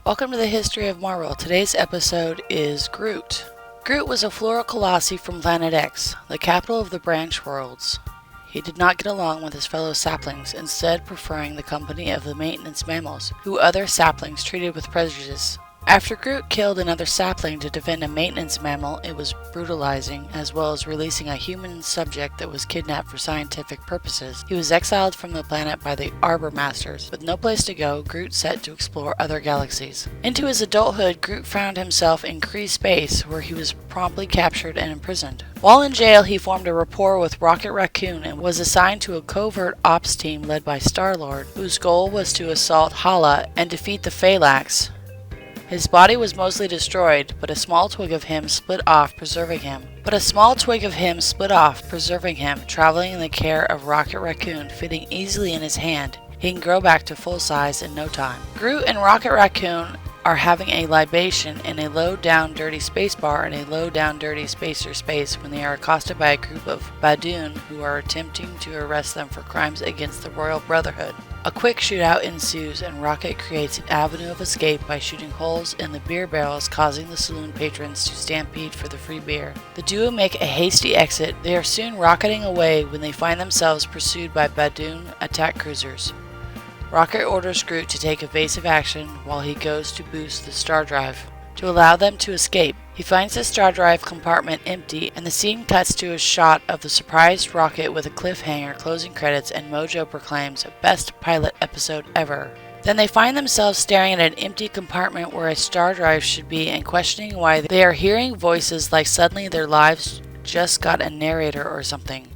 Welcome to the History of Marvel. Today's episode is Groot. Groot was a floral colossi from Planet X, the capital of the Branch Worlds. He did not get along with his fellow saplings, instead preferring the company of the maintenance mammals, who other saplings treated with prejudice. After Groot killed another sapling to defend a maintenance mammal it was brutalizing, as well as releasing a human subject that was kidnapped for scientific purposes, he was exiled from the planet by the Arbor Masters. With no place to go, Groot set to explore other galaxies. Into his adulthood, Groot found himself in Kree space, where he was promptly captured and imprisoned. While in jail, he formed a rapport with Rocket Raccoon and was assigned to a covert ops team led by Star-Lord, whose goal was to assault Hala and defeat the Phalanx. His body was mostly destroyed, but a small twig of him split off, preserving him, traveling in the care of Rocket Raccoon, fitting easily in his hand. He can grow back to full size in no time. Groot and Rocket Raccoon are having a libation in a low-down dirty space bar in a low-down dirty spacer space when they are accosted by a group of Badoon who are attempting to arrest them for crimes against the Royal Brotherhood. A quick shootout ensues and Rocket creates an avenue of escape by shooting holes in the beer barrels, causing the saloon patrons to stampede for the free beer. The duo make a hasty exit. They are soon rocketing away when they find themselves pursued by Badoon attack cruisers. Rocket orders Groot to take evasive action while he goes to boost the star drive to allow them to escape. He finds the star drive compartment empty, and the scene cuts to a shot of the surprised Rocket with a cliffhanger, closing credits, and Mojo proclaims best pilot episode ever. Then they find themselves staring at an empty compartment where a star drive should be and questioning why they are hearing voices like suddenly their lives just got a narrator or something.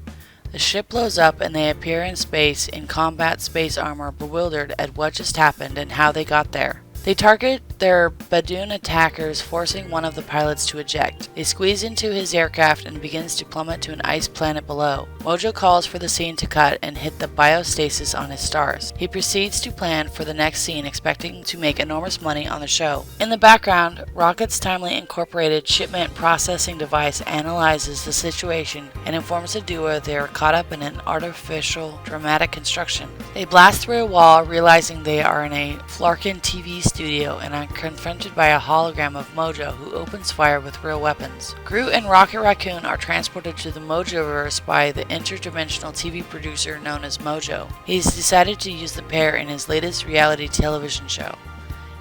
The ship blows up and they appear in space in combat space armor, bewildered at what just happened and how they got there. They target their Badoon attackers, forcing one of the pilots to eject. They squeeze into his aircraft and begins to plummet to an ice planet below. Mojo calls for the scene to cut and hit the biostasis on his stars. He proceeds to plan for the next scene, expecting to make enormous money on the show. In the background, Rocket's timely incorporated shipment processing device analyzes the situation and informs the duo they are caught up in an artificial dramatic construction. They blast through a wall, realizing they are in a Flarkin TV studio and are confronted by a hologram of Mojo, who opens fire with real weapons. Groot and Rocket Raccoon are transported to the Mojoverse by the interdimensional TV producer known as Mojo. He's decided to use the pair in his latest reality television show.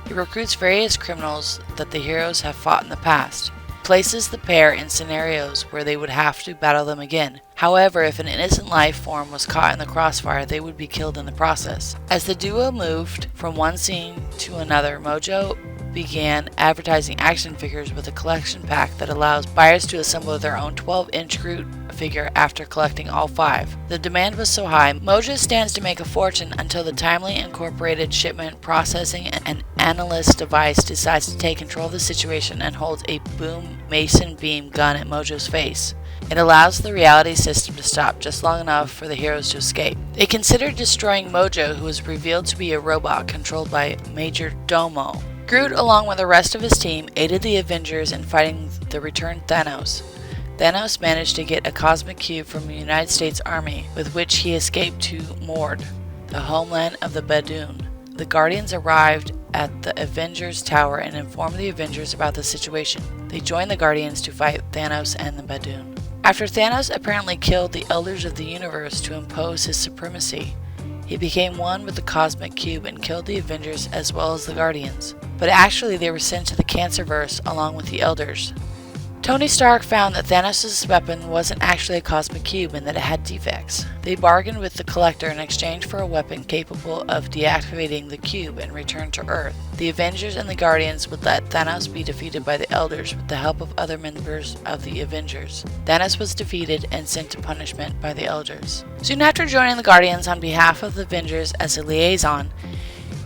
He recruits various criminals that the heroes have fought in the past. Places the pair in scenarios where they would have to battle them again. However, if an innocent life form was caught in the crossfire, they would be killed in the process. As the duo moved from one scene to another, Mojo began advertising action figures with a collection pack that allows buyers to assemble their own 12-inch Groot figure after collecting all 5. The demand was so high, Mojo stands to make a fortune until the timely incorporated shipment processing and analyst device decides to take control of the situation and holds a boom mason beam gun at Mojo's face. It allows the reality system to stop just long enough for the heroes to escape. They considered destroying Mojo, who was revealed to be a robot controlled by Major Domo. Groot, along with the rest of his team, aided the Avengers in fighting the returned Thanos. Thanos managed to get a cosmic cube from the United States Army, with which he escaped to Mord, the homeland of the Badoon. The Guardians arrived at the Avengers Tower and informed the Avengers about the situation. They joined the Guardians to fight Thanos and the Badoon. After Thanos apparently killed the Elders of the Universe to impose his supremacy, he became one with the Cosmic Cube and killed the Avengers as well as the Guardians. But actually they were sent to the Cancerverse along with the Elders. Tony Stark found that Thanos' weapon wasn't actually a cosmic cube and that it had defects. They bargained with the Collector in exchange for a weapon capable of deactivating the cube and return to Earth. The Avengers and the Guardians would let Thanos be defeated by the Elders with the help of other members of the Avengers. Thanos was defeated and sent to punishment by the Elders. Soon after joining the Guardians on behalf of the Avengers as a liaison,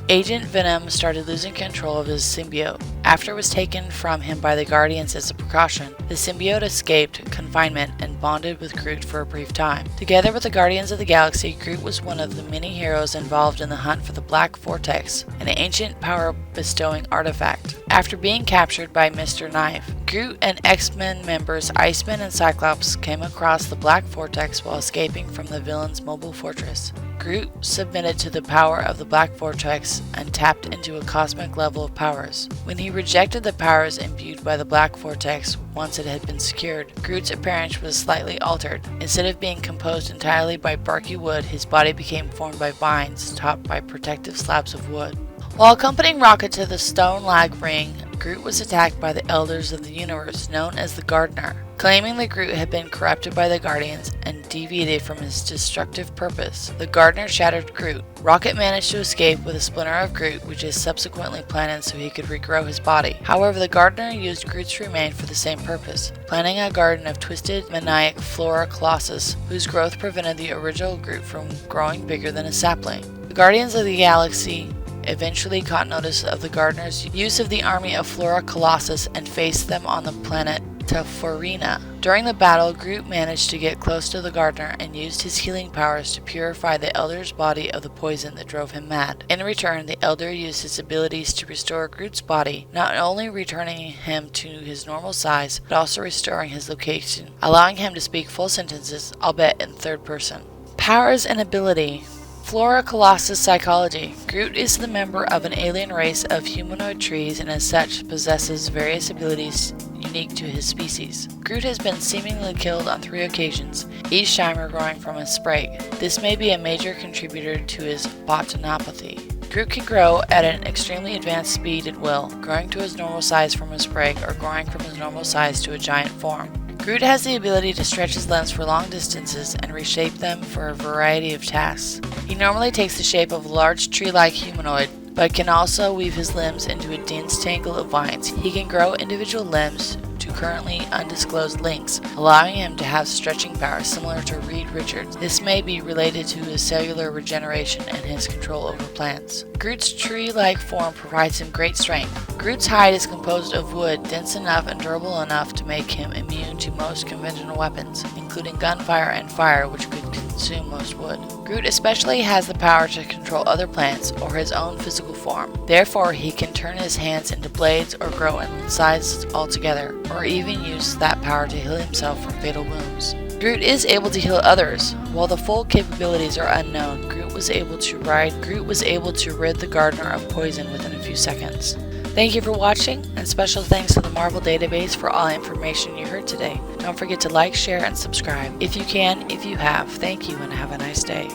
Agent Venom started losing control of his symbiote. After it was taken from him by the Guardians as a precaution, the symbiote escaped confinement and bonded with Groot for a brief time. Together with the Guardians of the Galaxy, Groot was one of the many heroes involved in the hunt for the Black Vortex, an ancient power-bestowing artifact. After being captured by Mr. Knife, Groot and X-Men members Iceman and Cyclops came across the Black Vortex while escaping from the villain's mobile fortress. Groot submitted to the power of the Black Vortex and tapped into a cosmic level of powers. When he rejected the powers imbued by the Black Vortex once it had been secured, Groot's appearance was slightly altered. Instead of being composed entirely by barky wood, his body became formed by vines topped by protective slabs of wood. While accompanying Rocket to the Stone Lag Ring, Groot was attacked by the Elders of the Universe, known as the Gardener. Claiming that Groot had been corrupted by the Guardians and deviated from his destructive purpose, the Gardener shattered Groot. Rocket managed to escape with a splinter of Groot, which is subsequently planted so he could regrow his body. However, the Gardener used Groot's remains for the same purpose, planting a garden of twisted maniac Flora Colossus, whose growth prevented the original Groot from growing bigger than a sapling. The Guardians of the Galaxy eventually caught notice of the Gardener's use of the army of Flora Colossus and faced them on the planet Taforina. During the battle, Groot managed to get close to the Gardener and used his healing powers to purify the Elder's body of the poison that drove him mad. In return, the Elder used his abilities to restore Groot's body, not only returning him to his normal size, but also restoring his location, allowing him to speak full sentences, albeit in third person. Powers and ability. Flora Colossus Psychology. Groot is the member of an alien race of humanoid trees and as such possesses various abilities unique to his species. Groot has been seemingly killed on 3 occasions, each time growing from a sprig. This may be a major contributor to his botanopathy. Groot can grow at an extremely advanced speed at will, growing to his normal size from a sprig or growing from his normal size to a giant form. Groot has the ability to stretch his limbs for long distances and reshape them for a variety of tasks. He normally takes the shape of a large tree-like humanoid, but can also weave his limbs into a dense tangle of vines. He can grow individual limbs to currently undisclosed lengths, allowing him to have stretching powers similar to Reed Richards. This may be related to his cellular regeneration and his control over plants. Groot's tree-like form provides him great strength. Groot's hide is composed of wood dense enough and durable enough to make him immune to most conventional weapons, including gunfire and fire, which could consume most wood. Groot especially has the power to control other plants or his own physical form. Therefore, he can turn his hands into blades or grow in size altogether, or even use that power to heal himself from fatal wounds. Groot is able to heal others. While the full capabilities are unknown, Groot was able to rid the Gardener of poison within a few seconds. Thank you for watching, and special thanks to the Marvel Database for all information you heard today. Don't forget to like, share, and subscribe if you can, if you have. Thank you, and have a nice day.